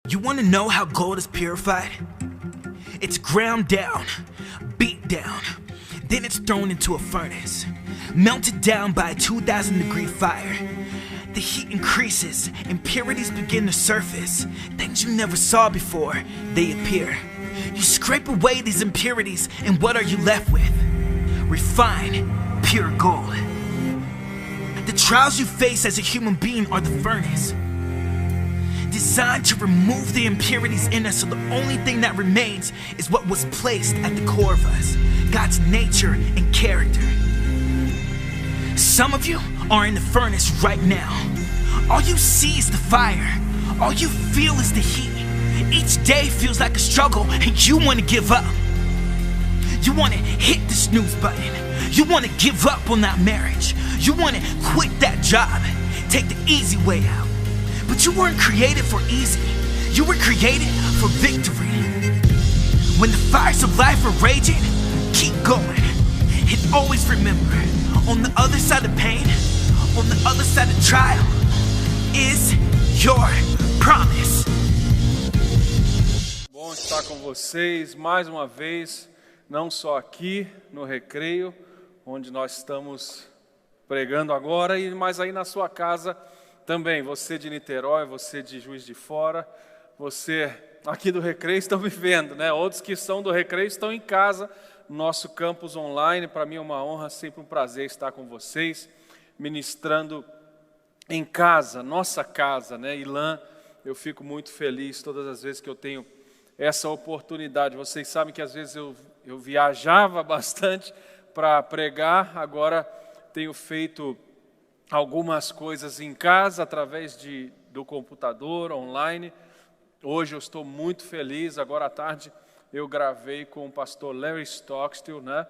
You want to know how gold is purified? It's ground down, beat down, then it's thrown into a furnace, melted down by a 2,000-degree fire. The heat increases, impurities begin to surface. Things you never saw before, they appear. You scrape away these impurities, and what are you left with? Refined, pure gold. The trials you face as a human being are the furnace, designed to remove the impurities in us, so the only thing that remains is what was placed at the core of us, God's nature and character. Some of you are in the furnace right now. All you see is the fire. All you feel is the heat. Each day feels like a struggle, and you want to give up. You want to hit the snooze button. You want to give up on that marriage. You want to quit that job, take the easy way out. But you weren't created for easy. You were created for victory. When the fires of life are raging, keep going. And always remember, on the other side of pain, on the other side of trial, is your promise. Bom estar com vocês mais uma vez, não só aqui no Recreio, onde nós estamos pregando agora, mas aí na sua casa também. Você de Niterói, você de Juiz de Fora, você aqui do Recreio estão me vendo, né? Outros que são do Recreio estão em casa, no nosso campus online. Para mim é uma honra, sempre um prazer estar com vocês, ministrando em casa, nossa casa, né? Ilan, eu fico muito feliz todas as vezes que eu tenho essa oportunidade. Vocês sabem que às vezes eu viajava bastante para pregar, agora tenho feito algumas coisas em casa, através do computador, online. Hoje eu estou muito feliz. Agora à tarde eu gravei com o pastor Larry Stockstill, né?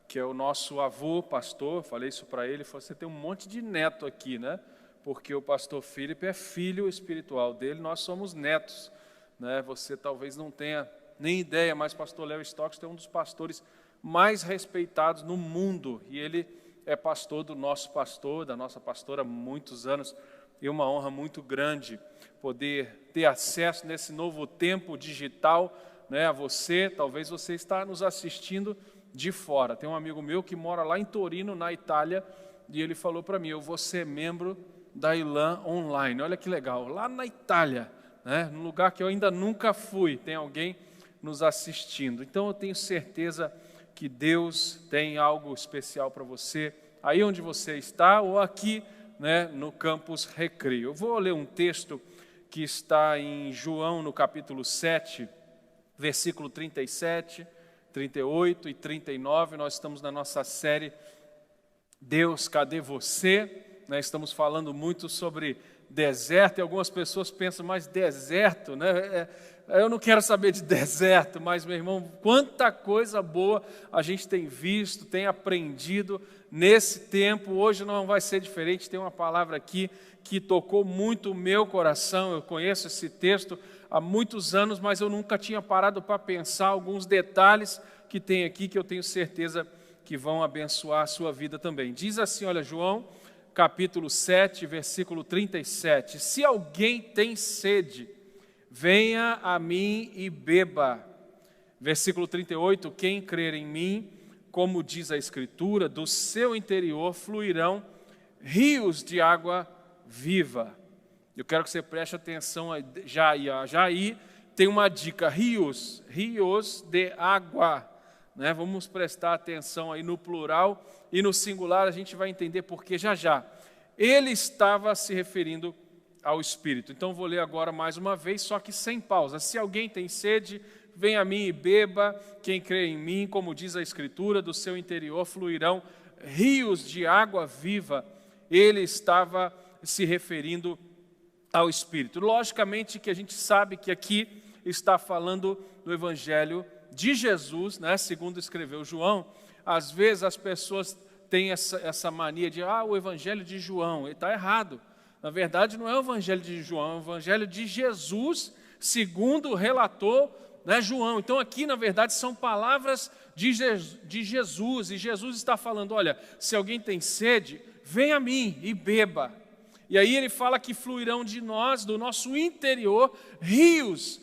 Que é o nosso avô pastor. Falei isso para ele, você tem um monte de neto aqui, né? Porque o pastor Philip é filho espiritual dele, nós somos netos, né? Você talvez não tenha nem ideia, mas o pastor Larry Stockstill é um dos pastores mais respeitados no mundo, e ele é pastor do nosso pastor, da nossa pastora há muitos anos, e uma honra muito grande poder ter acesso nesse novo tempo digital, né, a você. Talvez você está nos assistindo de fora. Tem um amigo meu que mora lá em Torino, na Itália, e ele falou para mim, eu vou ser membro da Ilan Online. Olha que legal, lá na Itália, né, num lugar que eu ainda nunca fui, tem alguém nos assistindo. Então eu tenho certeza que Deus tem algo especial para você, aí onde você está ou aqui, né, no campus Recreio. Eu vou ler um texto que está em João, no capítulo 7, versículo 37, 38 e 39. Nós estamos na nossa série Deus, cadê você? Nós estamos falando muito sobre deserto, e algumas pessoas pensam, mas deserto, né? Eu não quero saber de deserto, mas, meu irmão, quanta coisa boa a gente tem visto, tem aprendido nesse tempo. Hoje não vai ser diferente. Tem uma palavra aqui que tocou muito o meu coração. Eu conheço esse texto há muitos anos, mas eu nunca tinha parado para pensar alguns detalhes que tem aqui, que eu tenho certeza que vão abençoar a sua vida também. Diz assim, olha, João, capítulo 7, versículo 37. Se alguém tem sede, venha a mim e beba. Versículo 38, quem crer em mim, como diz a Escritura, do seu interior fluirão rios de água viva. Eu quero que você preste atenção já aí tem uma dica, rios de água, né? Vamos prestar atenção aí no plural e no singular, a gente vai entender porque já. Ele estava se referindo ao Espírito. Então vou ler agora mais uma vez, só que sem pausa. Se alguém tem sede, venha a mim e beba. Quem crê em mim, como diz a Escritura, do seu interior fluirão rios de água viva. Ele estava se referindo ao Espírito. Logicamente que a gente sabe que aqui está falando do Evangelho de Jesus, né? Segundo escreveu João. Às vezes as pessoas têm essa mania de, o Evangelho de João, ele está errado. Na verdade, não é o Evangelho de João, é o Evangelho de Jesus, segundo relatou, né, João. Então, aqui, na verdade, são palavras de Jesus, e Jesus está falando, olha, se alguém tem sede, venha a mim e beba. E aí ele fala que fluirão de nós, do nosso interior, rios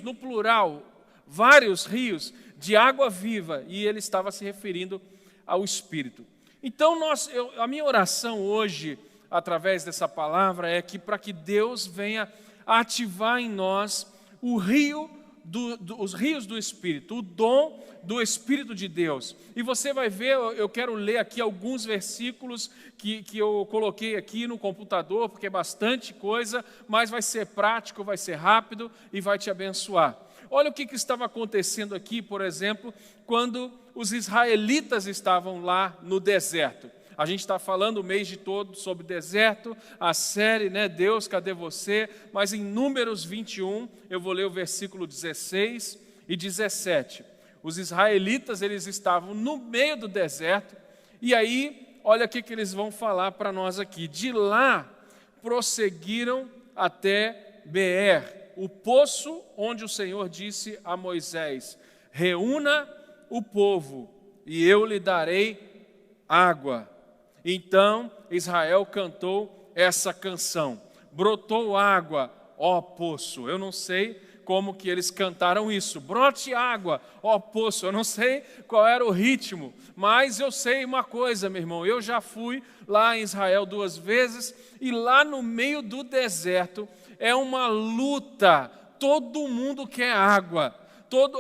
no plural, vários rios de água viva. E ele estava se referindo ao Espírito. Então, a minha oração hoje, através dessa palavra, é que para que Deus venha ativar em nós os rios do Espírito, o dom do Espírito de Deus. E você vai ver, eu quero ler aqui alguns versículos que eu coloquei aqui no computador, porque é bastante coisa, mas vai ser prático, vai ser rápido e vai te abençoar. Olha o que estava acontecendo aqui, por exemplo, quando os israelitas estavam lá no deserto. A gente está falando o mês de todo sobre deserto, a série, né, Deus, cadê você? Mas em Números 21, eu vou ler o versículo 16 e 17. Os israelitas, eles estavam no meio do deserto, e aí, olha o que eles vão falar para nós aqui. De lá, prosseguiram até Beer, o poço onde o Senhor disse a Moisés: reúna o povo, e eu lhe darei água. Então Israel cantou essa canção: brotou água, ó poço. Eu não sei como que eles cantaram isso. Brote água, ó poço. Eu não sei qual era o ritmo, mas eu sei uma coisa, meu irmão. Eu já fui lá em Israel 2 vezes, e lá no meio do deserto é uma luta. Todo mundo quer água.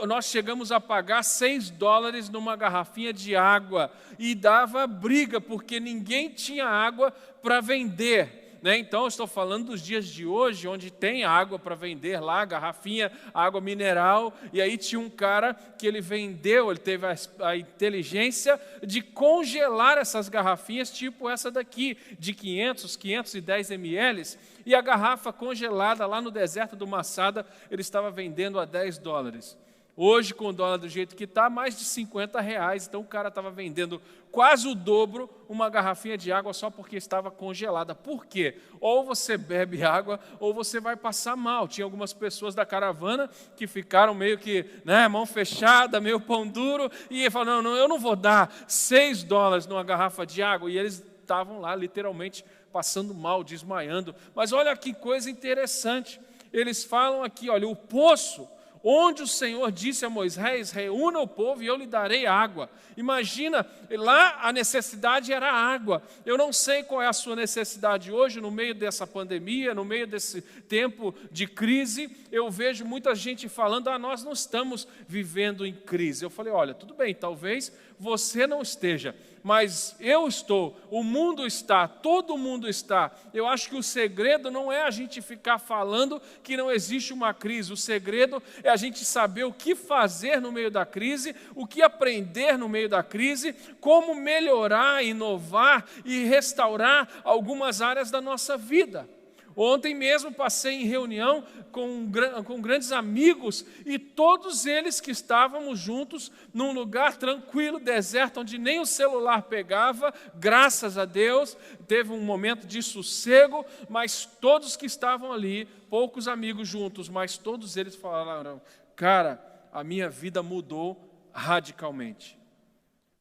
Nós chegamos a pagar $6 numa garrafinha de água, e dava briga, porque ninguém tinha água para vender, né? Então, eu estou falando dos dias de hoje, onde tem água para vender lá, garrafinha, água mineral, e aí tinha um cara que ele teve a inteligência de congelar essas garrafinhas, tipo essa daqui, de 510 ml, e a garrafa congelada lá no deserto do Masada, ele estava vendendo a $10. Hoje, com o dólar do jeito que está, mais de R$50. Então, o cara estava vendendo quase o dobro uma garrafinha de água só porque estava congelada. Por quê? Ou você bebe água ou você vai passar mal. Tinha algumas pessoas da caravana que ficaram meio que, né, mão fechada, meio pão duro, e falaram: não, eu não vou dar $6 numa garrafa de água. E eles estavam lá, literalmente, passando mal, desmaiando. Mas olha que coisa interessante. Eles falam aqui, olha, o poço onde o Senhor disse a Moisés: reúna o povo e eu lhe darei água. Imagina, lá a necessidade era água. Eu não sei qual é a sua necessidade hoje, no meio dessa pandemia, no meio desse tempo de crise. Eu vejo muita gente falando: nós não estamos vivendo em crise. Eu falei: olha, tudo bem, talvez você não esteja, mas eu estou, o mundo está, todo mundo está. Eu acho que o segredo não é a gente ficar falando que não existe uma crise. O segredo é a gente saber o que fazer no meio da crise, o que aprender no meio da crise, como melhorar, inovar e restaurar algumas áreas da nossa vida. Ontem mesmo passei em reunião com grandes amigos, e todos eles que estávamos juntos num lugar tranquilo, deserto, onde nem o celular pegava, graças a Deus, teve um momento de sossego, mas todos que estavam ali, poucos amigos juntos, mas todos eles falaram: cara, a minha vida mudou radicalmente.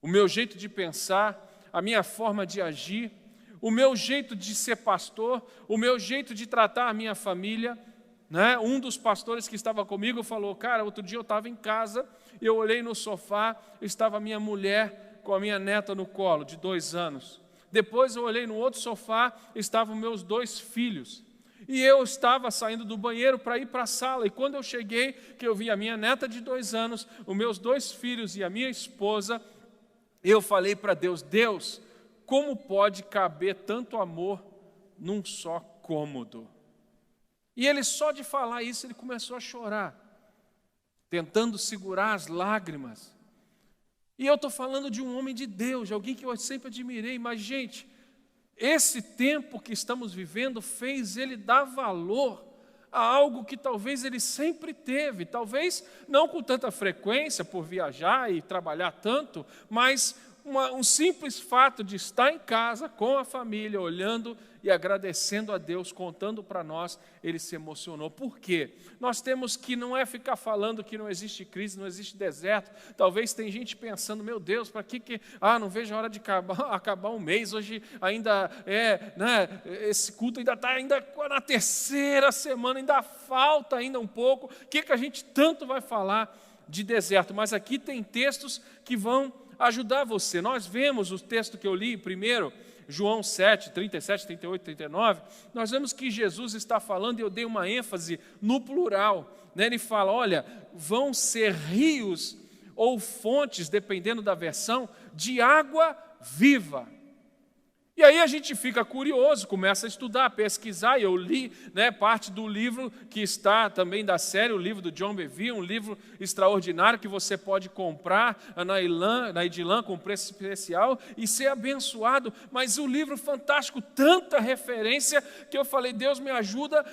O meu jeito de pensar, a minha forma de agir, o meu jeito de ser pastor, o meu jeito de tratar a minha família, né? Um dos pastores que estava comigo falou: cara, outro dia eu estava em casa, eu olhei no sofá, estava a minha mulher com a minha neta no colo, de 2 anos. Depois eu olhei no outro sofá, estavam meus 2 filhos. E eu estava saindo do banheiro para ir para a sala, e quando eu cheguei, que eu vi a minha neta de 2 anos, os meus 2 filhos e a minha esposa, eu falei para Deus: Deus, como pode caber tanto amor num só cômodo? E ele, só de falar isso, ele começou a chorar, tentando segurar as lágrimas. E eu estou falando de um homem de Deus, de alguém que eu sempre admirei, mas, gente, esse tempo que estamos vivendo fez ele dar valor a algo que talvez ele sempre teve, talvez não com tanta frequência por viajar e trabalhar tanto, mas um simples fato de estar em casa com a família, olhando e agradecendo a Deus, contando para nós, ele se emocionou. Por quê? Nós temos que não é ficar falando que não existe crise, não existe deserto. Talvez tem gente pensando, meu Deus, para que não vejo a hora de acabar um mês, hoje ainda esse culto ainda está na terceira semana, ainda falta ainda um pouco. O que a gente tanto vai falar de deserto? Mas aqui tem textos que vão ajudar você. Nós vemos o texto que eu li primeiro, João 7, 37, 38, 39, nós vemos que Jesus está falando, e eu dei uma ênfase no plural, né? Ele fala, olha, vão ser rios ou fontes, dependendo da versão, de água viva. E aí a gente fica curioso, começa a estudar, a pesquisar, e eu li parte do livro que está também da série, o livro do John Bevere, um livro extraordinário que você pode comprar na Edilan com preço especial e ser abençoado. Mas o livro fantástico, tanta referência, que eu falei, Deus me ajuda,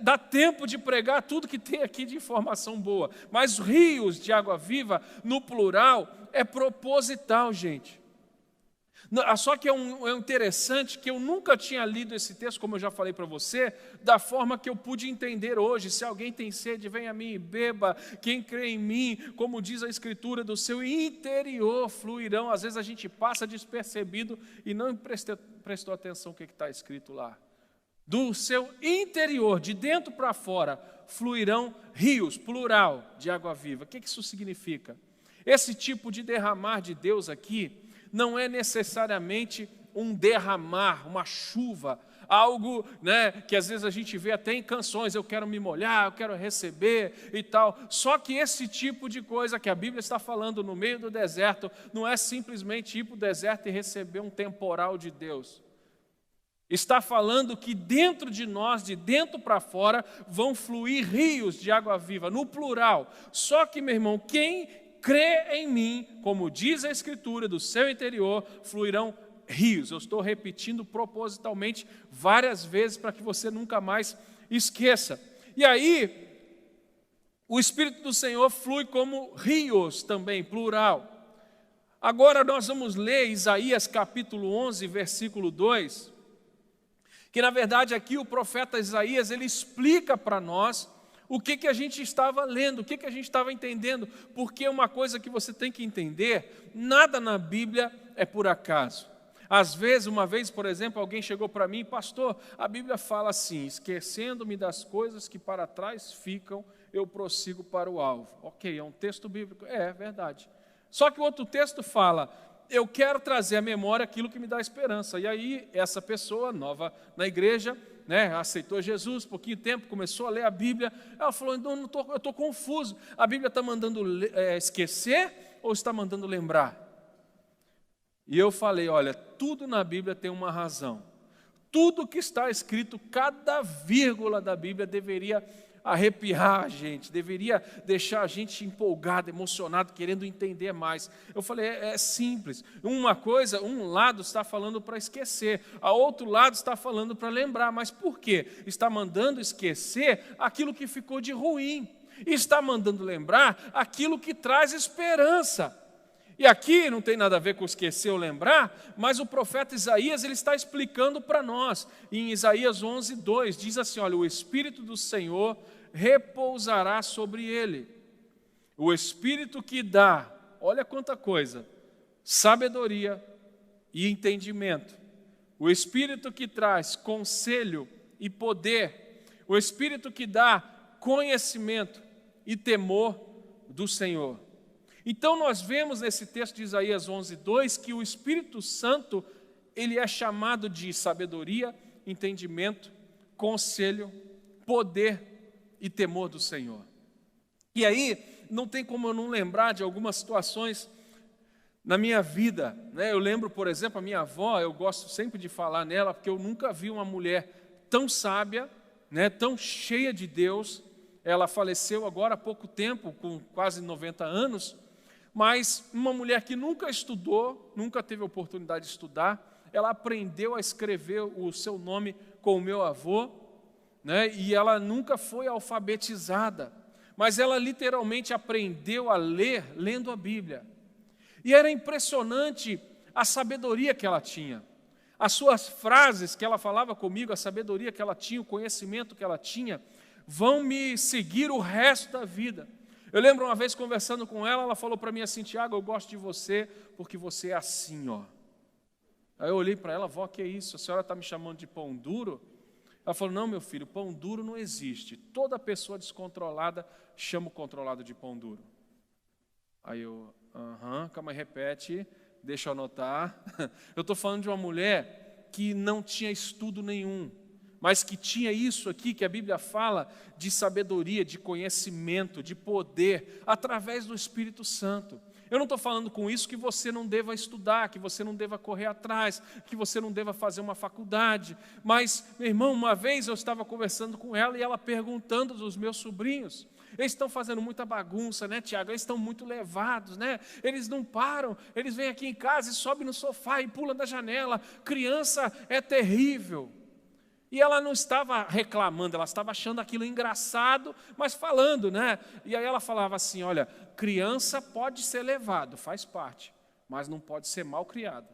dá tempo de pregar tudo que tem aqui de informação boa. Mas rios de água viva, no plural, é proposital, gente. Só que é interessante que eu nunca tinha lido esse texto, como eu já falei para você, da forma que eu pude entender hoje. Se alguém tem sede, venha a mim e beba. Quem crê em mim, como diz a Escritura, do seu interior fluirão. Às vezes a gente passa despercebido e não prestou atenção no que está escrito lá. Do seu interior, de dentro para fora, fluirão rios, plural, de água viva. O que isso significa? Esse tipo de derramar de Deus aqui não é necessariamente um derramar, uma chuva, algo que às vezes a gente vê até em canções, eu quero me molhar, eu quero receber e tal. Só que esse tipo de coisa que a Bíblia está falando no meio do deserto, não é simplesmente ir para o deserto e receber um temporal de Deus. Está falando que dentro de nós, de dentro para fora, vão fluir rios de água viva, no plural. Só que, meu irmão, quem crê em mim, como diz a Escritura, do seu interior fluirão rios. Eu estou repetindo propositalmente várias vezes para que você nunca mais esqueça. E aí, o Espírito do Senhor flui como rios também, plural. Agora nós vamos ler Isaías capítulo 11, versículo 2, que na verdade aqui o profeta Isaías, ele explica para nós o que a gente estava lendo, o que a gente estava entendendo, porque uma coisa que você tem que entender, nada na Bíblia é por acaso. Às vezes, uma vez, por exemplo, alguém chegou para mim, pastor, a Bíblia fala assim, esquecendo-me das coisas que para trás ficam, eu prossigo para o alvo. Ok, é um texto bíblico, é verdade. Só que o outro texto fala, eu quero trazer à memória aquilo que me dá esperança. E aí, essa pessoa nova na igreja, aceitou Jesus, pouquinho tempo, começou a ler a Bíblia, ela falou, eu estou confuso, a Bíblia está mandando esquecer ou está mandando lembrar? E eu falei, olha, tudo na Bíblia tem uma razão, tudo que está escrito, cada vírgula da Bíblia deveria arrepiar a gente, deveria deixar a gente empolgado, emocionado, querendo entender mais. Eu falei, é simples, um lado está falando para esquecer, a outro lado está falando para lembrar, mas por quê? Está mandando esquecer aquilo que ficou de ruim, e está mandando lembrar aquilo que traz esperança. E aqui não tem nada a ver com esquecer ou lembrar, mas o profeta Isaías, ele está explicando para nós. Em Isaías 11, 2, diz assim, olha, o Espírito do Senhor repousará sobre ele. O Espírito que dá, olha quanta coisa, sabedoria e entendimento. O Espírito que traz conselho e poder. O Espírito que dá conhecimento e temor do Senhor. Então nós vemos nesse texto de Isaías 11, 2, que o Espírito Santo, ele é chamado de sabedoria, entendimento, conselho, poder e temor do Senhor. E aí, não tem como eu não lembrar de algumas situações na minha vida. Eu lembro, por exemplo, a minha avó, eu gosto sempre de falar nela, porque eu nunca vi uma mulher tão sábia, tão cheia de Deus. Ela faleceu agora há pouco tempo, com quase 90 anos, mas uma mulher que nunca estudou, nunca teve a oportunidade de estudar, ela aprendeu a escrever o seu nome com o meu avô, e ela nunca foi alfabetizada, mas ela literalmente aprendeu a ler lendo a Bíblia. E era impressionante a sabedoria que ela tinha. As suas frases que ela falava comigo, a sabedoria que ela tinha, o conhecimento que ela tinha, vão me seguir o resto da vida. Eu lembro uma vez conversando com ela, ela falou para mim assim: Tiago, eu gosto de você porque você é assim, ó. Aí eu olhei para ela: vó, que é isso? A senhora está me chamando de pão duro? Ela falou: não, meu filho, pão duro não existe. Toda pessoa descontrolada chama o controlado de pão duro. Aí eu, calma aí, repete, deixa eu anotar. Eu estou falando de uma mulher que não tinha estudo nenhum, mas que tinha isso aqui que a Bíblia fala de sabedoria, de conhecimento, de poder, através do Espírito Santo. Eu não estou falando com isso que você não deva estudar, que você não deva correr atrás, que você não deva fazer uma faculdade. Mas, meu irmão, uma vez eu estava conversando com ela e ela perguntando dos meus sobrinhos: eles estão fazendo muita bagunça, né, Tiago? Eles estão muito levados, né? Eles não param, eles vêm aqui em casa e sobem no sofá e pulam da janela. Criança é terrível. E ela não estava reclamando, ela estava achando aquilo engraçado, mas falando, né? E aí ela falava assim: olha, criança pode ser levado, faz parte, mas não pode ser mal criado.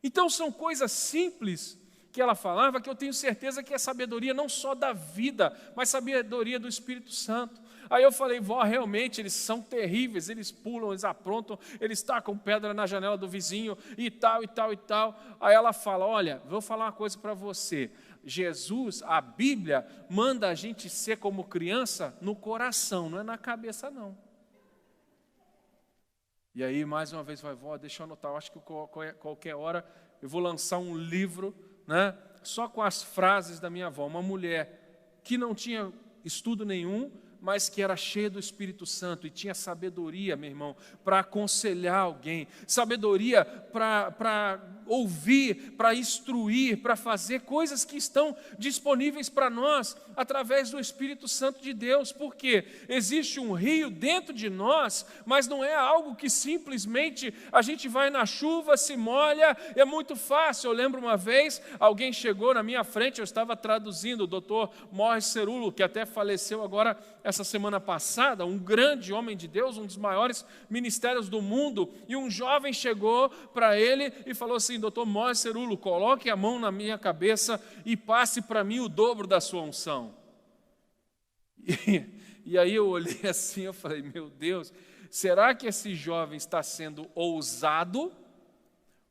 Então são coisas simples que ela falava, que eu tenho certeza que é sabedoria não só da vida, mas sabedoria do Espírito Santo. Aí eu falei: vó, realmente eles são terríveis, eles pulam, eles aprontam, eles tacam pedra na janela do vizinho e tal, e tal, e tal. Aí ela fala: olha, vou falar uma coisa para você. Jesus, a Bíblia, manda a gente ser como criança no coração, não é na cabeça, não. E aí, mais uma vez, vai, vó, deixa eu anotar, eu acho que qualquer hora eu vou lançar um livro, né, só com as frases da minha avó. Uma mulher que não tinha estudo nenhum, mas que era cheia do Espírito Santo e tinha sabedoria, meu irmão, para aconselhar alguém, sabedoria para ouvir, para instruir, para fazer coisas que estão disponíveis para nós através do Espírito Santo de Deus, porque existe um rio dentro de nós, mas não é algo que simplesmente a gente vai na chuva, se molha, é muito fácil. Eu lembro uma vez, alguém chegou na minha frente, eu estava traduzindo o Dr. Morris Cerullo, que até faleceu agora essa semana passada, um grande homem de Deus, um dos maiores ministérios do mundo, e um jovem chegou para ele e falou assim: Dr. Morris Cerullo, coloque a mão na minha cabeça e passe para mim o dobro da sua unção. E aí eu olhei assim, eu falei: meu Deus, será que esse jovem está sendo ousado?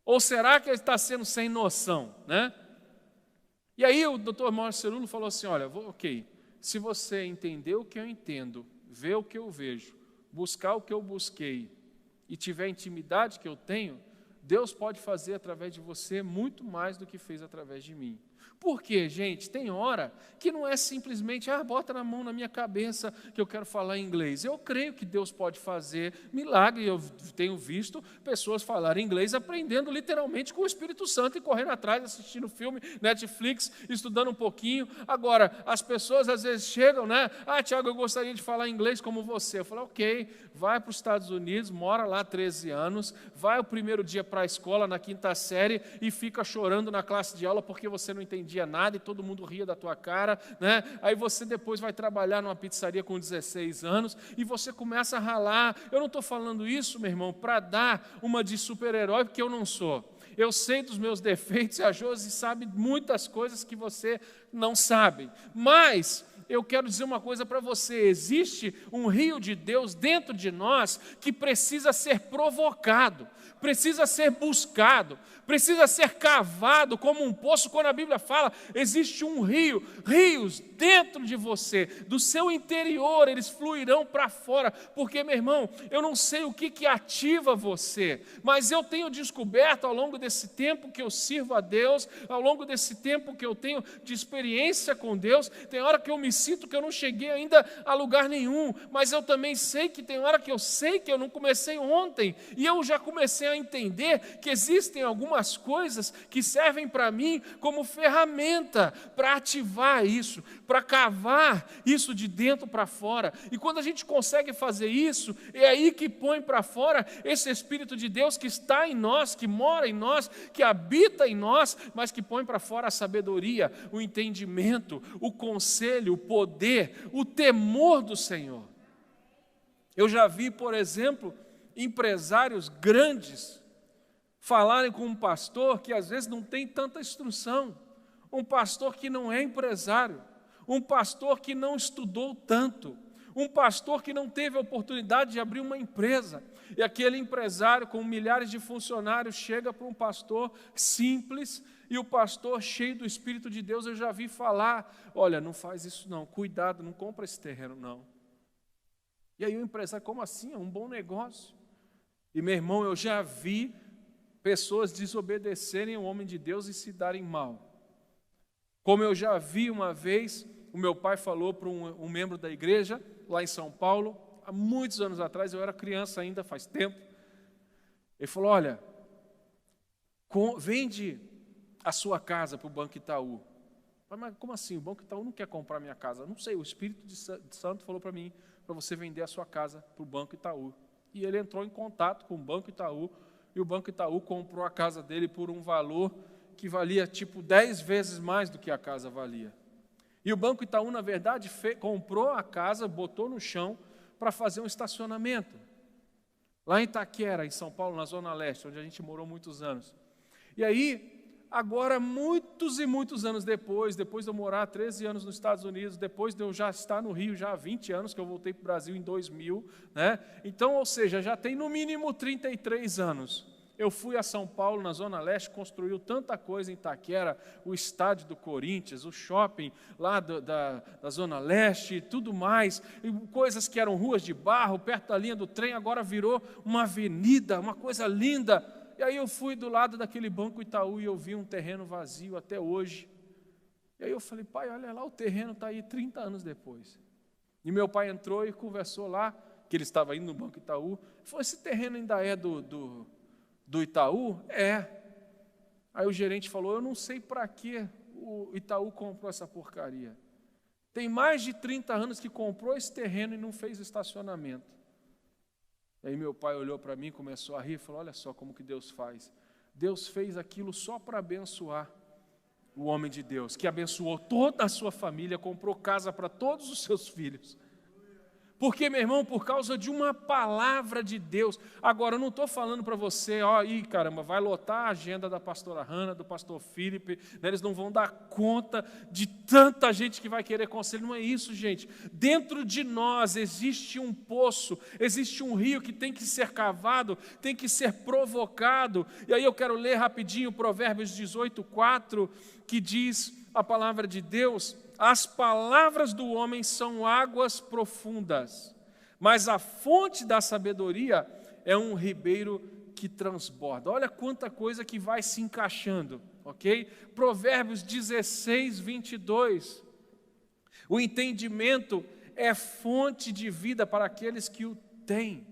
Ou será que ele está sendo sem noção, né? E aí o Dr. Morris Cerullo falou assim: olha, ok, se você entender o que eu entendo, ver o que eu vejo, buscar o que eu busquei e tiver a intimidade que eu tenho, Deus pode fazer através de você muito mais do que fez através de mim. Por quê, gente? Tem hora que não é simplesmente: bota na mão na minha cabeça que eu quero falar inglês. Eu creio que Deus pode fazer milagre. Eu tenho visto pessoas falarem inglês aprendendo literalmente com o Espírito Santo e correndo atrás, assistindo filme, Netflix, estudando um pouquinho. Agora, as pessoas às vezes chegam, né? Tiago, eu gostaria de falar inglês como você. Eu falo: ok, vai para os Estados Unidos, mora lá 13 anos, vai o primeiro dia para a escola, na 5ª série, e fica chorando na classe de aula porque você não entendia nada e todo mundo ria da tua cara, né? Aí você depois vai trabalhar numa pizzaria com 16 anos e você começa a ralar. Eu não estou falando isso, meu irmão, para dar uma de super-herói, porque eu não sou. Eu sei dos meus defeitos e a Josi sabe muitas coisas que você não sabe. Mas eu quero dizer uma coisa para você: existe um rio de Deus dentro de nós que precisa ser provocado, precisa ser buscado, precisa ser cavado como um poço. Quando a Bíblia fala, existe um rio, rios dentro de você, do seu interior, eles fluirão para fora. Porque, meu irmão, eu não sei o que ativa você, mas eu tenho descoberto ao longo desse tempo que eu sirvo a Deus, ao longo desse tempo que eu tenho de experiência com Deus, tem hora que eu me sinto que eu não cheguei ainda a lugar nenhum, mas eu também sei que tem hora que eu sei que eu não comecei ontem, e eu já comecei a entender que existem algumas coisas que servem para mim como ferramenta para ativar isso, para cavar isso de dentro para fora. E quando a gente consegue fazer isso, é aí que põe para fora esse Espírito de Deus que está em nós, que mora em nós, que habita em nós, mas que põe para fora a sabedoria, o entendimento, o conselho, o poder, o temor do Senhor. Eu já vi, por exemplo, empresários grandes falarem com um pastor que às vezes não tem tanta instrução, um pastor que não é empresário, um pastor que não estudou tanto, um pastor que não teve a oportunidade de abrir uma empresa. E aquele empresário com milhares de funcionários chega para um pastor simples, e o pastor cheio do Espírito de Deus, eu já vi falar, olha, não faz isso não, cuidado, não compra esse terreno não. E aí o empresário, como assim? É um bom negócio. E meu irmão, eu já vi pessoas desobedecerem ao homem de Deus e se darem mal. Como eu já vi uma vez, o meu pai falou para um membro da igreja, lá em São Paulo, há muitos anos atrás, eu era criança ainda, faz tempo. Ele falou, olha, vende a sua casa para o Banco Itaú. Eu falei, mas como assim? O Banco Itaú não quer comprar minha casa? Não sei, o Espírito de Santo falou para mim, para você vender a sua casa para o Banco Itaú. E ele entrou em contato com o Banco Itaú, e o Banco Itaú comprou a casa dele por um valor que valia tipo 10 vezes mais do que a casa valia. E o Banco Itaú, na verdade, comprou a casa, botou no chão para fazer um estacionamento. Lá em Itaquera, em São Paulo, na Zona Leste, onde a gente morou muitos anos. E aí, agora, muitos e muitos anos depois de eu morar 13 anos nos Estados Unidos, depois de eu já estar no Rio, já há 20 anos, que eu voltei para o Brasil em 2000, né? Então, ou seja, já tem no mínimo 33 anos. Eu fui a São Paulo, na Zona Leste, construiu tanta coisa em Itaquera, o estádio do Corinthians, o shopping lá da Zona Leste, tudo mais, e coisas que eram ruas de barro, perto da linha do trem, agora virou uma avenida, uma coisa linda. E aí eu fui do lado daquele Banco Itaú e eu vi um terreno vazio até hoje. E aí eu falei, pai, olha lá, o terreno está aí 30 anos depois. E meu pai entrou e conversou lá, que ele estava indo no Banco Itaú, falou, esse terreno ainda é do Itaú? É. Aí o gerente falou, eu não sei para que o Itaú comprou essa porcaria. Tem mais de 30 anos que comprou esse terreno e não fez estacionamento. E aí meu pai olhou para mim, começou a rir e falou, olha só como que Deus faz. Deus fez aquilo só para abençoar o homem de Deus, que abençoou toda a sua família, comprou casa para todos os seus filhos. Porque, meu irmão, por causa de uma palavra de Deus. Agora, eu não estou falando para você, caramba, vai lotar a agenda da pastora Hannah, do pastor Felipe, né, eles não vão dar conta de tanta gente que vai querer conselho. Não é isso, gente. Dentro de nós existe um poço, existe um rio que tem que ser cavado, tem que ser provocado. E aí eu quero ler rapidinho Provérbios 18:4, que diz a palavra de Deus: as palavras do homem são águas profundas, mas a fonte da sabedoria é um ribeiro que transborda. Olha quanta coisa que vai se encaixando, ok? Provérbios 16:22. O entendimento é fonte de vida para aqueles que o têm.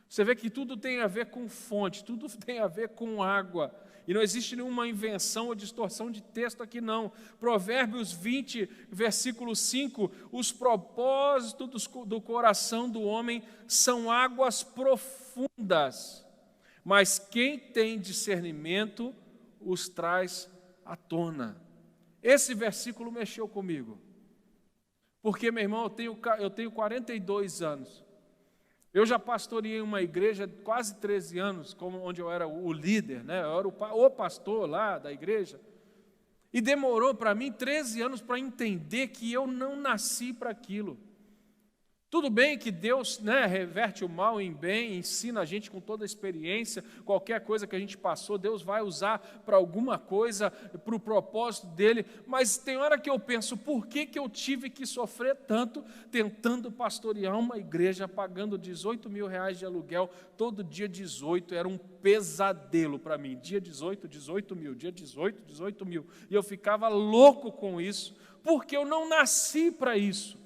Você vê que tudo tem a ver com fonte, tudo tem a ver com água. E não existe nenhuma invenção ou distorção de texto aqui não. Provérbios 20, versículo 5, os propósitos do coração do homem são águas profundas, mas quem tem discernimento os traz à tona. Esse versículo mexeu comigo, porque, meu irmão, eu tenho 42 anos. Eu já pastoreei uma igreja quase 13 anos, onde eu era o líder, né? Eu era o pastor lá da igreja. E demorou para mim 13 anos para entender que eu não nasci para aquilo. Tudo bem que Deus, né, reverte o mal em bem, ensina a gente com toda a experiência, qualquer coisa que a gente passou, Deus vai usar para alguma coisa, para o propósito dele, mas tem hora que eu penso, por que eu tive que sofrer tanto tentando pastorear uma igreja, pagando 18 mil reais de aluguel, todo dia 18, era um pesadelo para mim, dia 18, 18 mil, dia 18, 18 mil, e eu ficava louco com isso, porque eu não nasci para isso.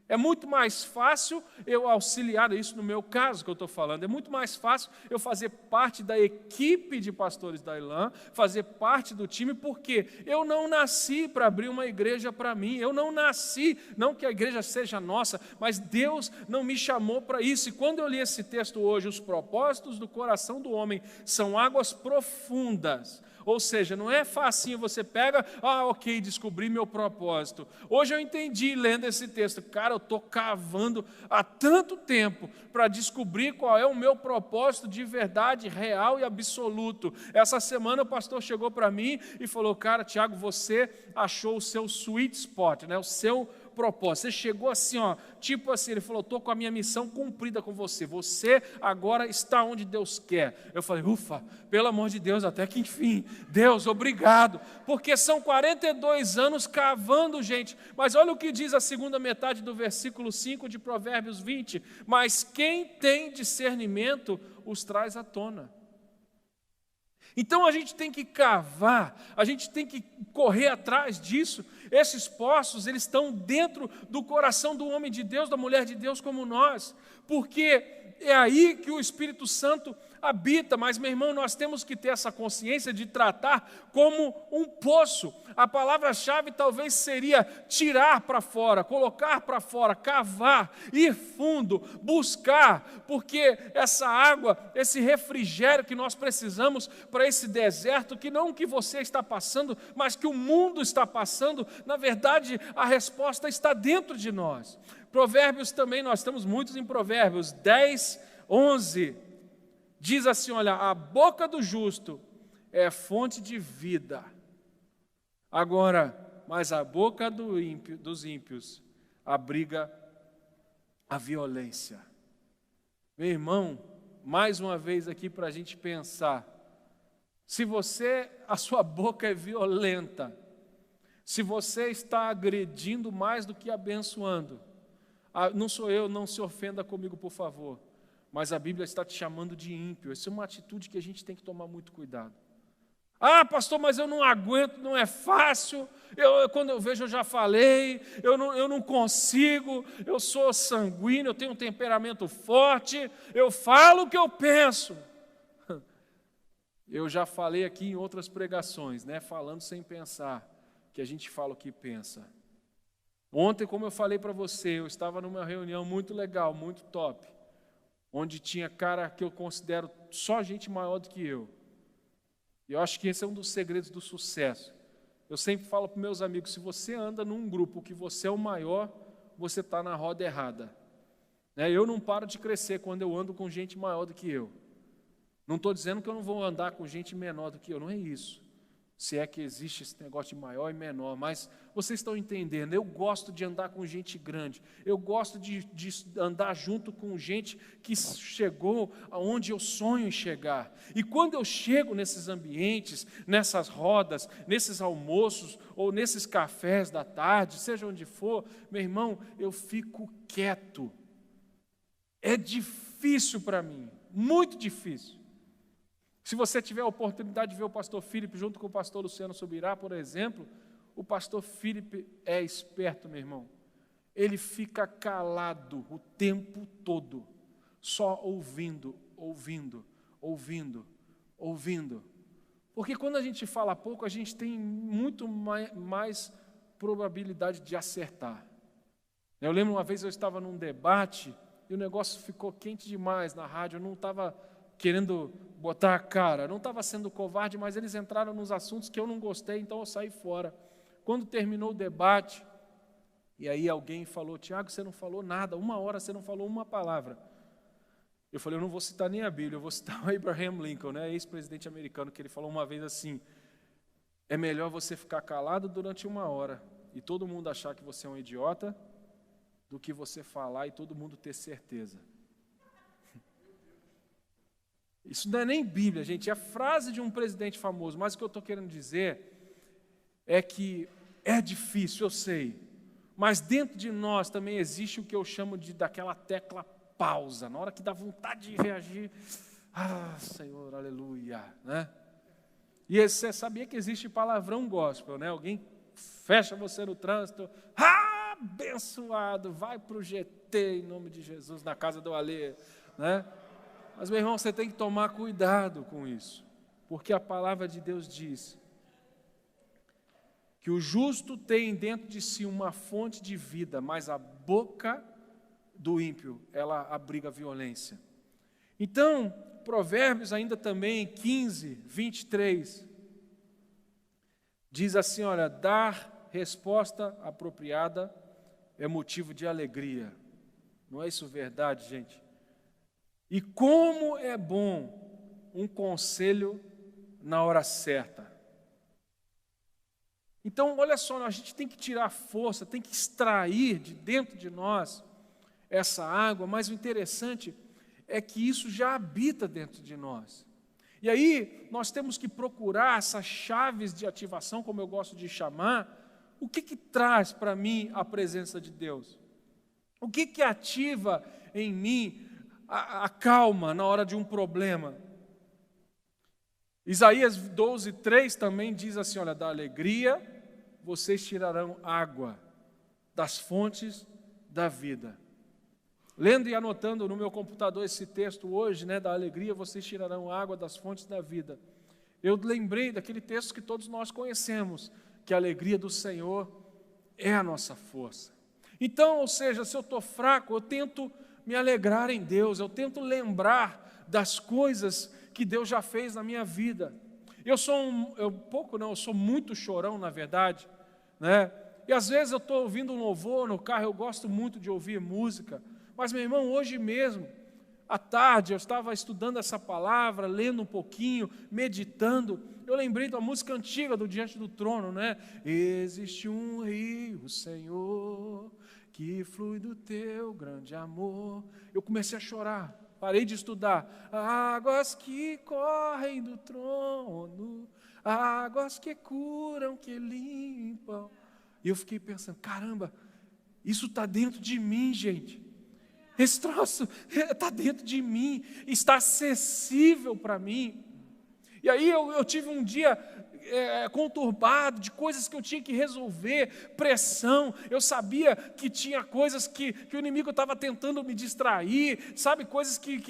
É muito mais fácil eu auxiliar, isso no meu caso que eu estou falando, é muito mais fácil eu fazer parte da equipe de pastores da Elan, fazer parte do time, porque eu não nasci para abrir uma igreja para mim, eu não nasci, não que a igreja seja nossa, mas Deus não me chamou para isso. E quando eu li esse texto hoje, os propósitos do coração do homem são águas profundas. Ou seja, não é facinho, você pega, ok, descobri meu propósito. Hoje eu entendi, lendo esse texto, cara, eu estou cavando há tanto tempo para descobrir qual é o meu propósito de verdade, real e absoluto. Essa semana o pastor chegou para mim e falou, cara, Tiago, você achou o seu sweet spot, né? O seu propósito. Você chegou assim, tipo assim, ele falou, estou com a minha missão cumprida com você. Você agora está onde Deus quer. Eu falei, ufa, pelo amor de Deus, até que enfim. Deus, obrigado. Porque são 42 anos cavando, gente. Mas olha o que diz a segunda metade do versículo 5 de Provérbios 20. Mas quem tem discernimento os traz à tona. Então a gente tem que cavar, a gente tem que correr atrás disso. Esses poços, eles estão dentro do coração do homem de Deus, da mulher de Deus como nós, porque é aí que o Espírito Santo habita. Mas, meu irmão, nós temos que ter essa consciência de tratar como um poço. A palavra-chave talvez seria tirar para fora, colocar para fora, cavar, ir fundo, buscar, porque essa água, esse refrigério que nós precisamos para esse deserto, que não que você está passando, mas que o mundo está passando, na verdade, a resposta está dentro de nós. Provérbios também, nós estamos muitos em Provérbios 10, 11, diz assim, olha, a boca do justo é fonte de vida. Agora, mas a boca dos ímpios abriga a violência. Meu irmão, mais uma vez aqui para a gente pensar, se a sua boca é violenta, se você está agredindo mais do que abençoando, não sou eu, não se ofenda comigo, por favor, mas a Bíblia está te chamando de ímpio. Essa é uma atitude que a gente tem que tomar muito cuidado. Pastor, mas eu não aguento, não é fácil, quando eu vejo eu já falei, eu não consigo, eu sou sanguíneo, eu tenho um temperamento forte, eu falo o que eu penso. Eu já falei aqui em outras pregações, né, falando sem pensar, que a gente fala o que pensa. Ontem, como eu falei para você, eu estava numa reunião muito legal, muito top, onde tinha cara que eu considero só gente maior do que eu. E eu acho que esse é um dos segredos do sucesso. Eu sempre falo para meus amigos, se você anda num grupo que você é o maior, você está na roda errada. Eu não paro de crescer quando eu ando com gente maior do que eu. Não estou dizendo que eu não vou andar com gente menor do que eu, não é isso. Se é que existe esse negócio de maior e menor, mas vocês estão entendendo, eu gosto de andar com gente grande, eu gosto de andar junto com gente que chegou aonde eu sonho em chegar. E quando eu chego nesses ambientes, nessas rodas, nesses almoços ou nesses cafés da tarde, seja onde for, meu irmão, eu fico quieto. É difícil para mim, muito difícil. Se você tiver a oportunidade de ver o pastor Felipe junto com o pastor Luciano Subirá, por exemplo, o pastor Felipe é esperto, meu irmão. Ele fica calado o tempo todo, só ouvindo, ouvindo, ouvindo, ouvindo. Porque quando a gente fala pouco, a gente tem muito mais probabilidade de acertar. Eu lembro uma vez eu estava num debate e o negócio ficou quente demais na rádio, eu não estava querendo botar a cara, não estava sendo covarde, mas eles entraram nos assuntos que eu não gostei, então eu saí fora. Quando terminou o debate, e aí alguém falou, Tiago, você não falou nada, 1 hora você não falou uma palavra. Eu falei, eu não vou citar nem a Bíblia, eu vou citar o Abraham Lincoln, ex-presidente americano, que ele falou uma vez assim, é melhor você ficar calado durante 1 hora, e todo mundo achar que você é um idiota, do que você falar e todo mundo ter certeza. Isso não é nem Bíblia, gente, é a frase de um presidente famoso, mas o que eu estou querendo dizer é que é difícil, eu sei, mas dentro de nós também existe o que eu chamo daquela tecla pausa, na hora que dá vontade de reagir, Senhor, aleluia, né? E você sabia que existe palavrão gospel, né? Alguém fecha você no trânsito, abençoado, vai para o GT em nome de Jesus, na casa do Alê, né? Mas, meu irmão, você tem que tomar cuidado com isso, porque a palavra de Deus diz que o justo tem dentro de si uma fonte de vida, mas a boca do ímpio, ela abriga violência. Então, Provérbios ainda também, 15, 23, Diz assim, olha, dar resposta apropriada é motivo de alegria. Não é isso verdade, gente? E como é bom um conselho na hora certa. Então, olha só, a gente tem que tirar força, tem que extrair de dentro de nós essa água, mas o interessante é que isso já habita dentro de nós. E aí, nós temos que procurar essas chaves de ativação, como eu gosto de chamar. O que traz para mim a presença de Deus? O que ativa em mim a calma na hora de um problema? Isaías 12:3 também diz assim, olha, da alegria vocês tirarão água das fontes da vida. Lendo e anotando no meu computador esse texto hoje, né, da alegria vocês tirarão água das fontes da vida. Eu lembrei daquele texto que todos nós conhecemos, que a alegria do Senhor é a nossa força. Então, ou seja, se eu estou fraco, eu tento me alegrar em Deus, eu tento lembrar das coisas que Deus já fez na minha vida. Eu sou muito chorão, na verdade, né? E às vezes eu estou ouvindo um louvor no carro, eu gosto muito de ouvir música, mas, meu irmão, hoje mesmo, à tarde, eu estava estudando essa palavra, lendo um pouquinho, meditando, eu lembrei da música antiga do Diante do Trono, né? Existe um rio, Senhor, que flui do teu grande amor. Eu comecei a chorar. Parei de estudar. Águas que correm do trono, águas que curam, que limpam. E eu fiquei pensando, caramba, isso está dentro de mim, gente. Esse troço está dentro de mim, está acessível para mim. E aí eu tive um dia conturbado, de coisas que eu tinha que resolver, pressão, eu sabia que tinha coisas que o inimigo estava tentando me distrair, sabe, coisas que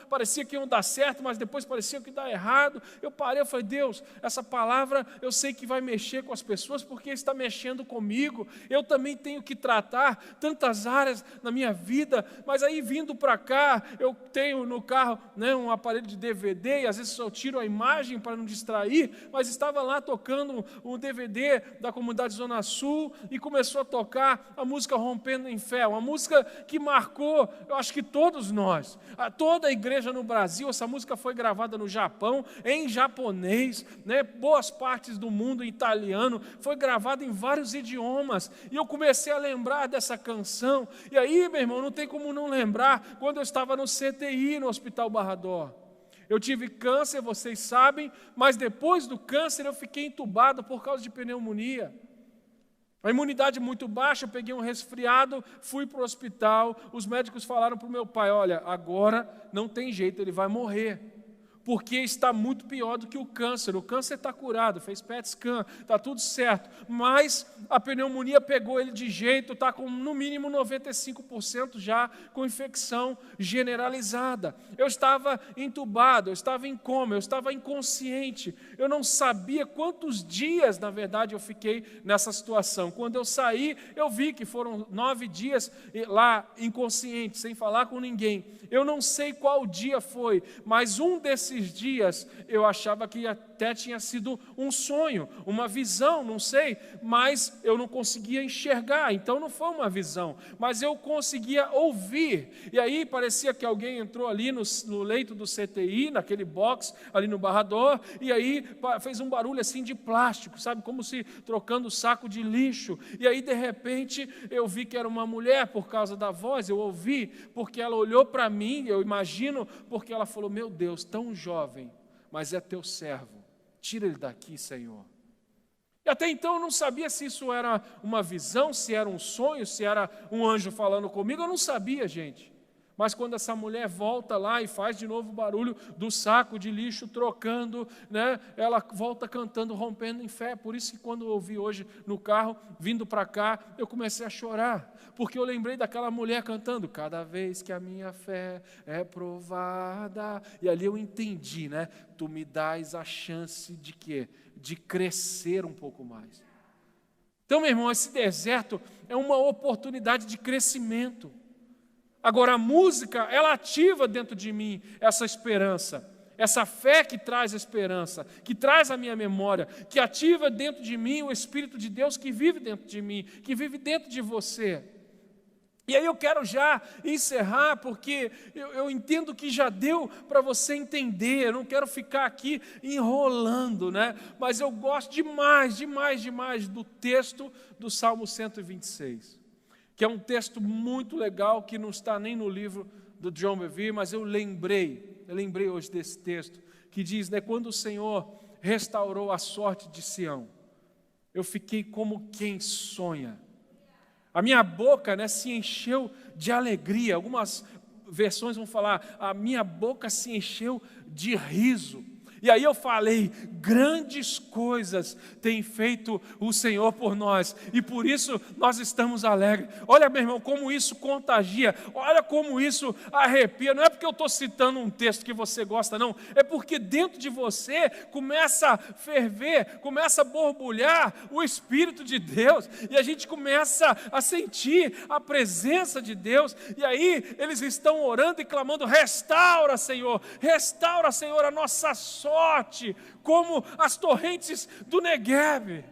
parecia que iam dar certo, mas depois parecia que ia dar errado. Eu parei, eu falei, Deus, essa palavra eu sei que vai mexer com as pessoas, porque está mexendo comigo, eu também tenho que tratar tantas áreas na minha vida, mas aí vindo para cá, eu tenho no carro, né, um aparelho de DVD, e às vezes eu tiro a imagem para não distrair, mas estava lá tocando um DVD da comunidade Zona Sul e começou a tocar a música Rompendo em Fé, uma música que marcou, eu acho que todos nós, toda a igreja no Brasil. Essa música foi gravada no Japão, em japonês, né, boas partes do mundo em italiano, foi gravada em vários idiomas, e eu comecei a lembrar dessa canção, e aí, meu irmão, não tem como não lembrar, quando eu estava no CTI, no Hospital Barra d'Or. Eu tive câncer, vocês sabem, mas depois do câncer eu fiquei entubado por causa de pneumonia. A imunidade muito baixa, eu peguei um resfriado, fui para o hospital, os médicos falaram para o meu pai, olha, agora não tem jeito, ele vai morrer, porque está muito pior do que o câncer está curado, fez PET scan, está tudo certo, mas a pneumonia pegou ele de jeito, está com no mínimo 95% já com infecção generalizada. Eu estava entubado, eu estava em coma, eu estava inconsciente, eu não sabia quantos dias, na verdade, eu fiquei nessa situação. Quando eu saí, eu vi que foram 9 dias lá inconsciente, sem falar com ninguém. Eu não sei qual dia foi, mas um desses dias eu achava que até tinha sido um sonho, uma visão, não sei, mas eu não conseguia enxergar, então não foi uma visão, mas eu conseguia ouvir, e aí parecia que alguém entrou ali no leito do CTI, naquele box ali no Barra d'Or, e aí fez um barulho assim de plástico, sabe, como se trocando saco de lixo, e aí de repente eu vi que era uma mulher por causa da voz, eu ouvi, porque ela olhou para mim, eu imagino, porque ela falou, meu Deus, tão jovem, mas é teu servo, tira ele daqui, Senhor. E até então eu não sabia se isso era uma visão, se era um sonho, se era um anjo falando comigo, eu não sabia, gente. Mas quando essa mulher volta lá e faz de novo o barulho do saco de lixo trocando, né, ela volta cantando, rompendo em fé. Por isso que quando eu ouvi hoje no carro, vindo para cá, eu comecei a chorar. Porque eu lembrei daquela mulher cantando, cada vez que a minha fé é provada. E ali eu entendi, né? Tu me dás a chance de quê? De crescer um pouco mais. Então, meu irmão, esse deserto é uma oportunidade de crescimento. Agora, a música, ela ativa dentro de mim essa esperança. Essa fé que traz esperança, que traz a minha memória, que ativa dentro de mim o Espírito de Deus que vive dentro de mim, que vive dentro de você. E aí eu quero já encerrar, porque eu entendo que já deu para você entender, eu não quero ficar aqui enrolando, né? Mas eu gosto demais do texto do Salmo 126, que é um texto muito legal, que não está nem no livro do John Bevere, mas eu lembrei hoje desse texto, que diz, né, quando o Senhor restaurou a sorte de Sião, eu fiquei como quem sonha. A minha boca, né, se encheu de alegria. Algumas versões vão falar, a minha boca se encheu de riso. E aí eu falei, grandes coisas tem feito o Senhor por nós, e por isso nós estamos alegres. Olha, meu irmão, como isso contagia, olha como isso arrepia. Não é porque eu estou citando um texto que você gosta, não, é porque dentro de você começa a ferver, começa a borbulhar o Espírito de Deus, e a gente começa a sentir a presença de Deus, e aí eles estão orando e clamando, restaura, Senhor, a nossa sorte, como as torrentes do Negueb.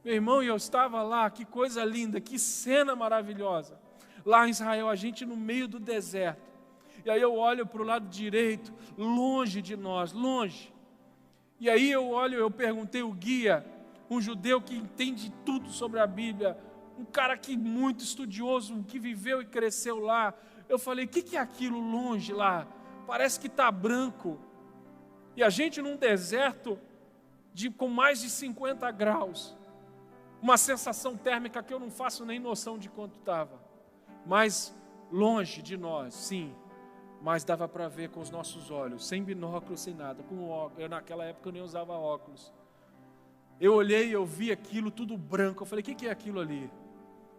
Meu irmão, e eu estava lá, que coisa linda, que cena maravilhosa. Lá em Israel, a gente no meio do deserto. E aí eu olho para o lado direito, longe de nós, longe. E aí eu perguntei o guia, um judeu que entende tudo sobre a Bíblia, um cara que muito estudioso, que viveu e cresceu lá. Eu falei, o que é aquilo longe lá? Parece que está branco. E a gente num deserto com mais de 50 graus, uma sensação térmica que eu não faço nem noção de quanto estava, mas longe de nós, sim, mas dava para ver com os nossos olhos, sem binóculo, sem nada, com óculos. Eu naquela época eu nem usava óculos. Eu olhei e eu vi aquilo tudo branco, eu falei, o que é aquilo ali?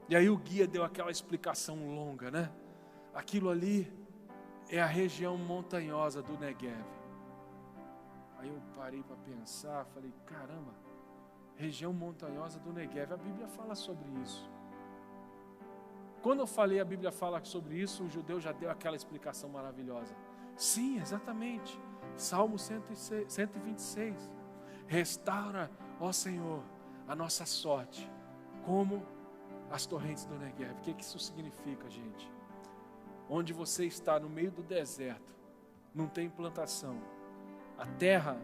E aí o guia deu aquela explicação longa, né? Aquilo ali é a região montanhosa do Negueb. Aí eu parei para pensar, falei, caramba, região montanhosa do Negueb, a Bíblia fala sobre isso. Quando eu falei a Bíblia fala sobre isso, o judeu já deu aquela explicação maravilhosa. Sim, exatamente, Salmo 126, restaura, ó Senhor, a nossa sorte, como as torrentes do Negueb. O que isso significa, gente? Onde você está no meio do deserto, não tem plantação. A terra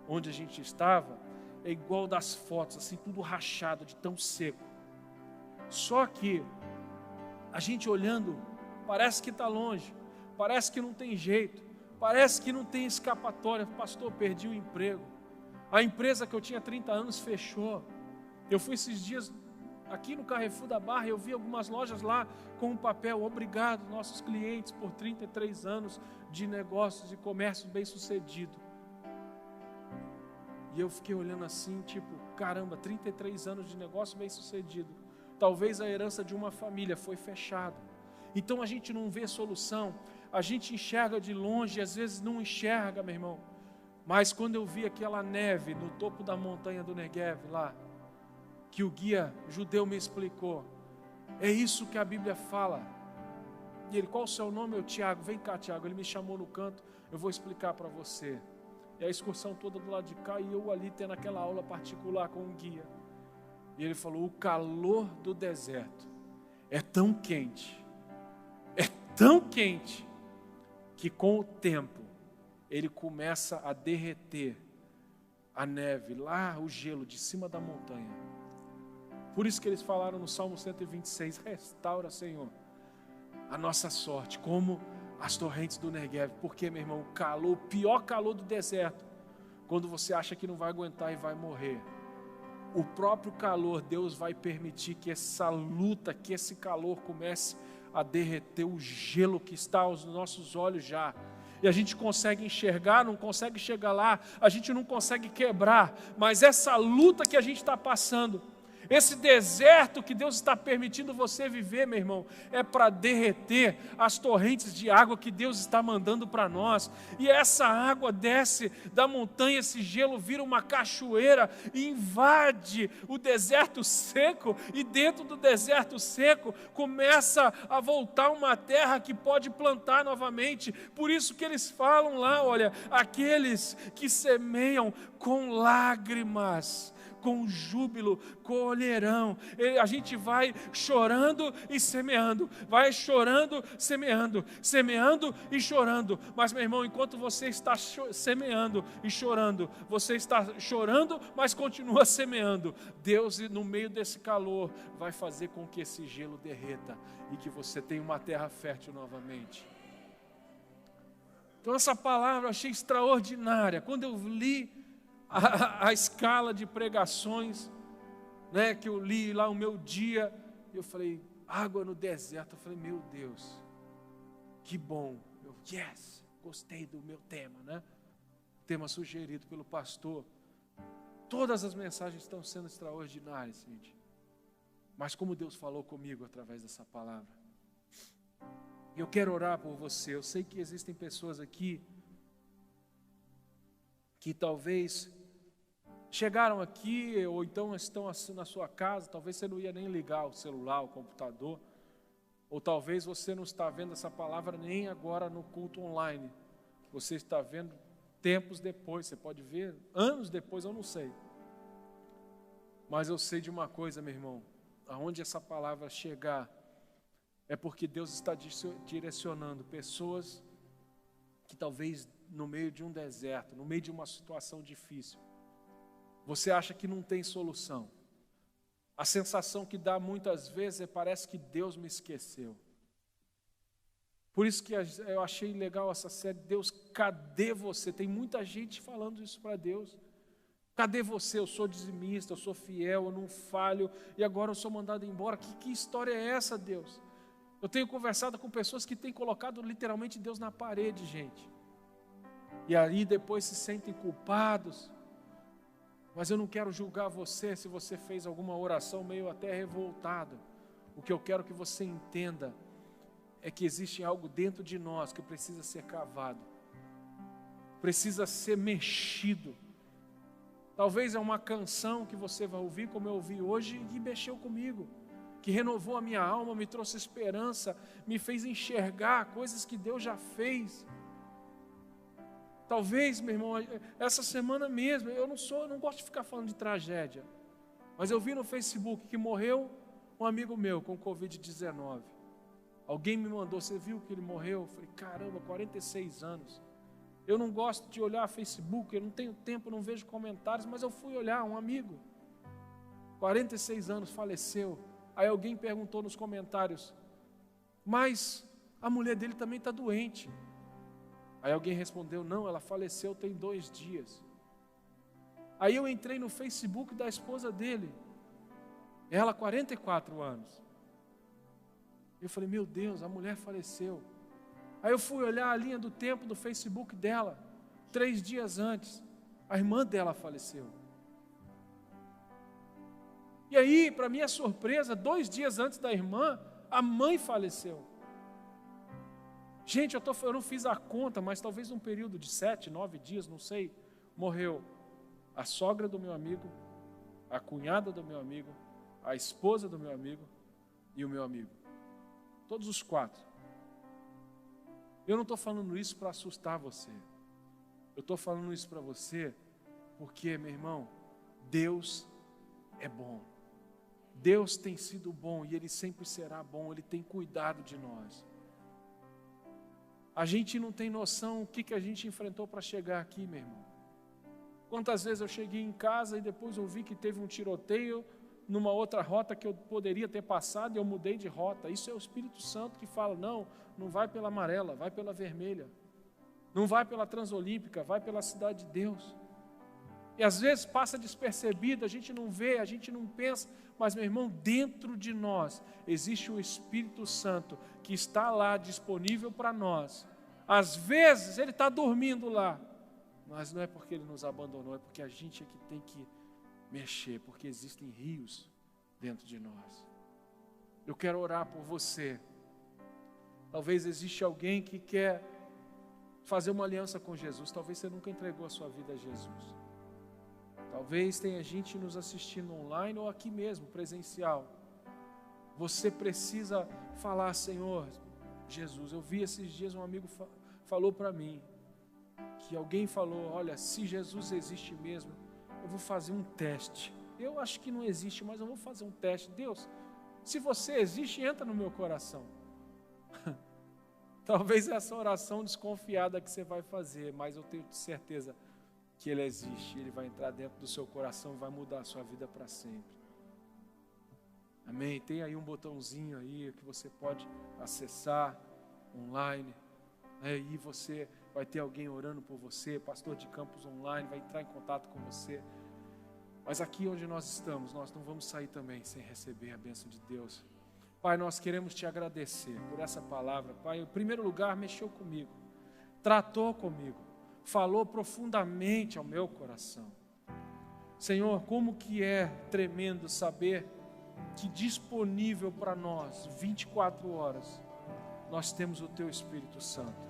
onde a gente estava é igual das fotos, assim, tudo rachado, de tão seco. Só que a gente olhando, parece que está longe, parece que não tem jeito, parece que não tem escapatória. Pastor, perdi o emprego. A empresa que eu tinha 30 anos fechou. Eu fui esses dias aqui no Carrefour da Barra, eu vi algumas lojas lá com um papel, obrigado nossos clientes por 33 anos de negócios e comércio bem sucedido. E eu fiquei olhando assim, tipo, caramba, 33 anos de negócio bem sucedido. Talvez a herança de uma família foi fechada. Então a gente não vê solução, a gente enxerga de longe, às vezes não enxerga, meu irmão. Mas quando eu vi aquela neve no topo da montanha do Negueb lá, que o guia judeu me explicou, é isso que a Bíblia fala. E ele, qual o seu nome? Eu, Tiago, vem cá, Tiago. Ele me chamou no canto, eu vou explicar para você. E a excursão toda do lado de cá, e eu ali tendo aquela aula particular com o guia. E ele falou, o calor do deserto é tão quente, que com o tempo ele começa a derreter a neve, lá o gelo de cima da montanha. Por isso que eles falaram no Salmo 126, restaura, Senhor, a nossa sorte, como as torrentes do Negueb. Porque, meu irmão, o calor, o pior calor do deserto, quando você acha que não vai aguentar e vai morrer, o próprio calor, Deus vai permitir que essa luta, que esse calor comece a derreter o gelo que está aos nossos olhos já. E a gente consegue enxergar, não consegue chegar lá, a gente não consegue quebrar, mas essa luta que a gente está passando, Esse deserto que Deus está permitindo você viver, meu irmão, é para derreter as torrentes de água que Deus está mandando para nós. E essa água desce da montanha, esse gelo vira uma cachoeira e invade o deserto seco. E dentro do deserto seco começa a voltar uma terra que pode plantar novamente. Por isso que eles falam lá, olha, aqueles que semeiam com lágrimas, com júbilo, colherão. A gente vai chorando e semeando, vai chorando, semeando, semeando e chorando. Mas, meu irmão, enquanto você está semeando e chorando, você está chorando, mas continua semeando. Deus, no meio desse calor, vai fazer com que esse gelo derreta e que você tenha uma terra fértil novamente. Então, essa palavra eu achei extraordinária. Quando eu li a escala de pregações, né, que eu li lá o meu dia, eu falei, água no deserto. Eu falei, meu Deus, que bom. Yes, gostei do meu tema, né? Tema sugerido pelo pastor. Todas as mensagens estão sendo extraordinárias, gente. Mas como Deus falou comigo através dessa palavra. Eu quero orar por você. Eu sei que existem pessoas aqui que talvez chegaram aqui, ou então estão assim na sua casa, talvez você não ia nem ligar o celular, o computador, ou talvez você não está vendo essa palavra nem agora no culto online, você está vendo tempos depois, você pode ver anos depois, eu não sei. Mas eu sei de uma coisa, meu irmão, aonde essa palavra chegar, é porque Deus está direcionando pessoas que talvez no meio de um deserto, no meio de uma situação difícil, você acha que não tem solução. A sensação que dá muitas vezes é parece que Deus me esqueceu. Por isso que eu achei legal essa série, Deus, cadê você? Tem muita gente falando isso para Deus. Cadê você? Eu sou dizimista, eu sou fiel, eu não falho, e agora eu sou mandado embora. Que história é essa, Deus? Eu tenho conversado com pessoas que têm colocado literalmente Deus na parede, gente. E aí depois se sentem culpados. Mas eu não quero julgar você se você fez alguma oração meio até revoltada. O que eu quero que você entenda é que existe algo dentro de nós que precisa ser cavado. Precisa ser mexido. Talvez é uma canção que você vai ouvir, como eu ouvi hoje, e mexeu comigo. Que renovou a minha alma, me trouxe esperança, me fez enxergar coisas que Deus já fez. Talvez, meu irmão, essa semana mesmo, eu não gosto de ficar falando de tragédia, mas eu vi no Facebook que morreu um amigo meu com Covid-19. Alguém me mandou, você viu que ele morreu? Eu falei, caramba, 46 anos. Eu não gosto de olhar Facebook, eu não tenho tempo, não vejo comentários, mas eu fui olhar, um amigo, 46 anos, faleceu. Aí alguém perguntou nos comentários, mas a mulher dele também está doente. Aí alguém respondeu, não, ela faleceu tem 2 dias. Aí eu entrei no Facebook da esposa dele, ela 44 anos. Eu falei, meu Deus, a mulher faleceu. Aí eu fui olhar a linha do tempo do Facebook dela, 3 dias antes, a irmã dela faleceu. E aí, para minha surpresa, 2 dias antes da irmã, a mãe faleceu. Gente, eu não fiz a conta, mas talvez num período de 7, 9 dias, não sei, morreu a sogra do meu amigo, a cunhada do meu amigo, a esposa do meu amigo e o meu amigo. Todos os 4. Eu não estou falando isso para assustar você. Eu estou falando isso para você porque, meu irmão, Deus é bom. Deus tem sido bom e Ele sempre será bom. Ele tem cuidado de nós. A gente não tem noção o que a gente enfrentou para chegar aqui, meu irmão. Quantas vezes eu cheguei em casa e depois eu vi que teve um tiroteio numa outra rota que eu poderia ter passado e eu mudei de rota. Isso é o Espírito Santo que fala, não vai pela amarela, vai pela vermelha. Não vai pela Transolímpica, vai pela Cidade de Deus. E às vezes passa despercebido, a gente não vê, a gente não pensa, mas, meu irmão, dentro de nós existe o Espírito Santo que está lá disponível para nós. Às vezes ele está dormindo lá, mas não é porque ele nos abandonou, é porque a gente é que tem que mexer, porque existem rios dentro de nós. Eu quero orar por você. Talvez existe alguém que quer fazer uma aliança com Jesus. Talvez você nunca entregou a sua vida a Jesus. Talvez tenha gente nos assistindo online ou aqui mesmo, presencial. Você precisa falar: Senhor Jesus, eu vi esses dias um amigo falou para mim, que alguém falou: olha, se Jesus existe mesmo, eu vou fazer um teste. Eu acho que não existe, mas eu vou fazer um teste. Deus, se você existe, entra no meu coração. Talvez essa oração desconfiada que você vai fazer, mas eu tenho certeza que Ele existe. Ele vai entrar dentro do seu coração e vai mudar a sua vida para sempre. Amém? Tem aí um botãozinho aí que você pode acessar online. Aí você vai ter alguém orando por você, pastor de campus online, vai entrar em contato com você. Mas aqui onde nós estamos, nós não vamos sair também sem receber a bênção de Deus. Pai, nós queremos te agradecer por essa palavra. Pai, em primeiro lugar, mexeu comigo, tratou comigo, falou profundamente ao meu coração. Senhor, como que é tremendo saber que disponível para nós, 24 horas, nós temos o Teu Espírito Santo.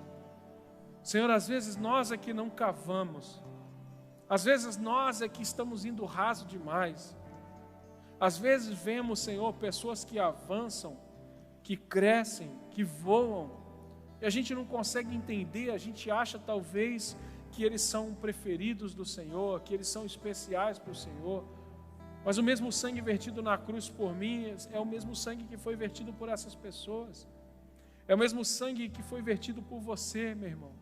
Senhor, às vezes nós é que não cavamos, às vezes nós é que estamos indo raso demais. Às vezes vemos, Senhor, pessoas que avançam, que crescem, que voam, e a gente não consegue entender, a gente acha talvez que eles são preferidos do Senhor, que eles são especiais para o Senhor, mas o mesmo sangue vertido na cruz por mim é o mesmo sangue que foi vertido por essas pessoas, é o mesmo sangue que foi vertido por você, meu irmão.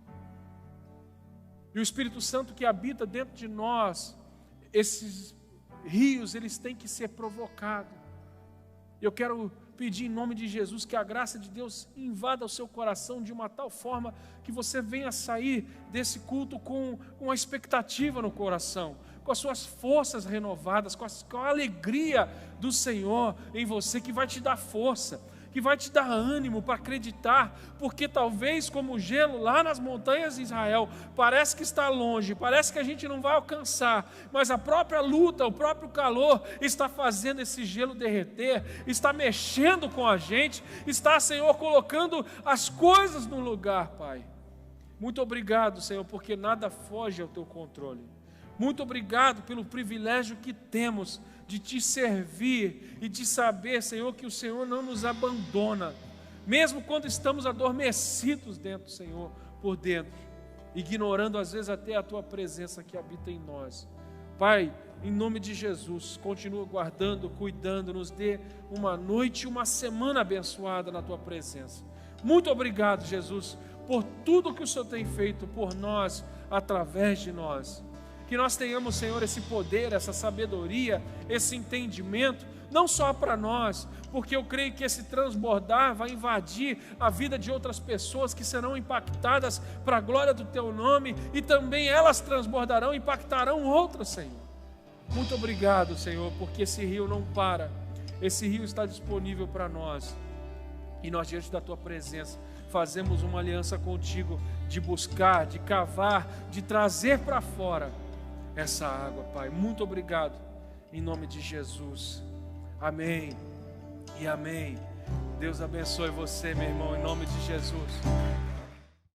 E o Espírito Santo que habita dentro de nós, esses rios, eles têm que ser provocados. Eu quero pedir em nome de Jesus que a graça de Deus invada o seu coração de uma tal forma que você venha sair desse culto com uma expectativa no coração, com as suas forças renovadas, com a alegria do Senhor em você, que vai te dar força, que vai te dar ânimo para acreditar, porque talvez como o gelo lá nas montanhas de Israel, parece que está longe, parece que a gente não vai alcançar, mas a própria luta, o próprio calor está fazendo esse gelo derreter, está mexendo com a gente, está, Senhor, colocando as coisas no lugar, Pai. Muito obrigado, Senhor, porque nada foge ao Teu controle. Muito obrigado pelo privilégio que temos de Te servir e de saber, Senhor, que o Senhor não nos abandona, mesmo quando estamos adormecidos dentro, Senhor, por dentro, ignorando às vezes até a Tua presença que habita em nós. Pai, em nome de Jesus, continua guardando, cuidando, nos dê uma noite e uma semana abençoada na Tua presença. Muito obrigado, Jesus, por tudo que o Senhor tem feito por nós, através de nós. Que nós tenhamos, Senhor, esse poder, essa sabedoria, esse entendimento, não só para nós, porque eu creio que esse transbordar vai invadir a vida de outras pessoas que serão impactadas para a glória do Teu nome, e também elas transbordarão, impactarão outras, Senhor. Muito obrigado, Senhor, porque esse rio não para, esse rio está disponível para nós, e nós, diante da Tua presença, fazemos uma aliança contigo de buscar, de cavar, de trazer para fora essa água, Pai. Muito obrigado, em nome de Jesus. Amém e amém. Deus abençoe você, meu irmão, em nome de Jesus.